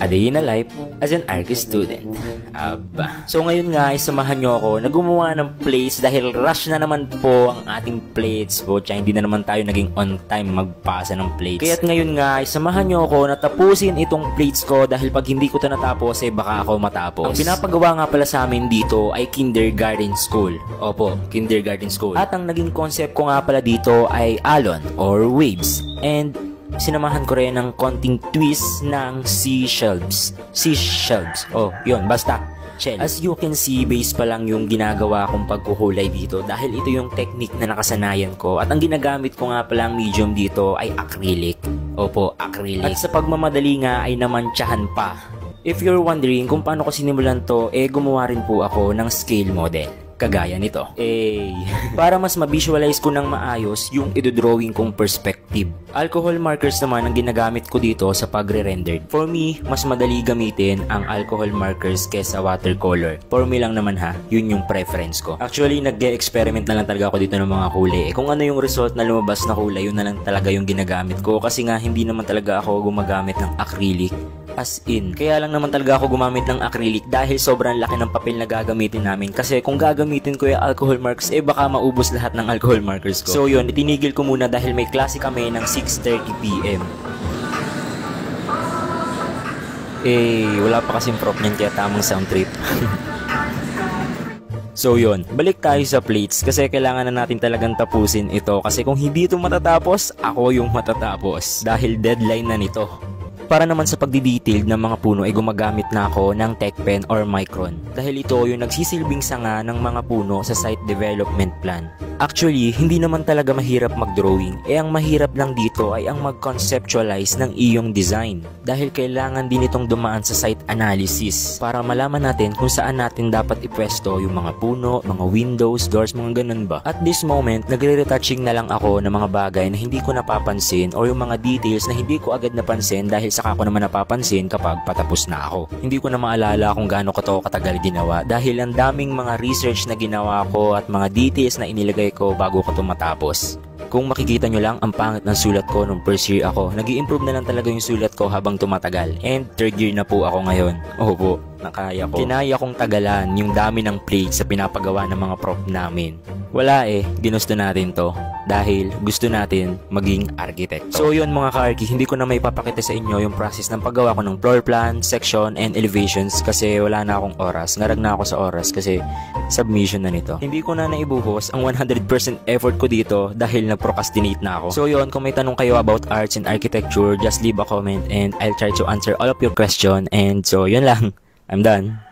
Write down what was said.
A Day in a Life as an Archi Student. Aba. So ngayon nga ay samahan nyo ako na gumawa ng plates dahil rush na naman po ang ating plates po. Tsaka hindi na naman tayo naging on time magpasa ng plates. Kaya't ngayon nga ay samahan nyo ako na tapusin itong plates ko dahil pag hindi ko ito natapos eh baka ako matapos. Ang pinapagawa nga pala sa amin dito ay kindergarten school. Opo, kindergarten school. At ang naging concept ko nga pala dito ay alon or waves. And sinamahan ko rin ng konting twist ng seashells. Seashells. Oh, yun. Basta. Shell. As you can see, base pa lang yung ginagawa kong pagkukulay dito dahil ito yung technique na nakasanayan ko. At ang ginagamit ko nga pala medium dito ay acrylic. Opo, acrylic. At sa pagmamadali nga ay namantsahan pa. If you're wondering kung paano ko sinimulan to, gumawa rin po ako ng scale model. Kagaya nito. Para mas ma-visualize ko ng maayos yung idodrawing kong perspective. Alcohol markers naman ang ginagamit ko dito sa pagre-rendered. For me, mas madali gamitin ang alcohol markers kesa watercolor. For me lang naman ha, yun yung preference ko. Actually, nag-experiment na lang talaga ako dito ng mga kulay. Kung ano yung result na lumabas na kulay, yun na lang talaga yung ginagamit ko. Kasi nga, hindi naman talaga ako gumagamit ng acrylic. As in, kaya lang naman talaga ako gumamit ng acrylic dahil sobrang laki ng papel na gagamitin namin. Kasi kung gagamitin ko yung alcohol marks, baka maubos lahat ng alcohol markers ko. So yun, itinigil ko muna dahil may klase kami ng 6:30 PM. Wala pa kasing prop niyan kaya tamang sound trip. So yun, balik tayo sa plates kasi kailangan na natin talagang tapusin ito. Kasi kung hindi ito matatapos, ako yung matatapos. Dahil deadline na nito. Para naman sa pagdi-detailed ng mga puno ay gumagamit na ako ng Tech Pen or Micron dahil ito yung nagsisilbing sanga ng mga puno sa site development plan. Actually, hindi naman talaga mahirap mag-drawing. Ang mahirap lang dito ay ang mag-conceptualize ng iyong design dahil kailangan din itong dumaan sa site analysis para malaman natin kung saan natin dapat ipwesto yung mga puno, mga windows, doors, mga ganun ba. At this moment, nagre-retouching na lang ako ng mga bagay na hindi ko napapansin o yung mga details na hindi ko agad napansin dahil saka ko naman napapansin kapag patapos na ako. Hindi ko na maalala kung gaano ko to katagal ginawa dahil ang daming mga research na ginawa ko at mga details na inilagay ko bago ko to matapos. Kung makikita nyo lang, ang pangit ng sulat ko nung first year ako. Nag-i-improve na lang talaga yung sulat ko habang tumatagal. And third year na po ako ngayon. Opo, nakaya ko. Kinaya kong tagalan yung dami ng plates sa pinapagawa ng mga prof namin. Wala ginusto natin to dahil gusto natin maging arkitekto. So yun mga ka-arki, hindi ko na may papakita sa inyo yung process ng paggawa ko ng floor plan, section, and elevations kasi wala na akong oras. Ngarag na ako sa oras kasi submission na nito. Hindi ko na naibuhos ang 100% effort ko dito dahil nag-procrastinate na ako. So yun, kung may tanong kayo about arts and architecture, just leave a comment and I'll try to answer all of your question. And so yun lang, I'm done.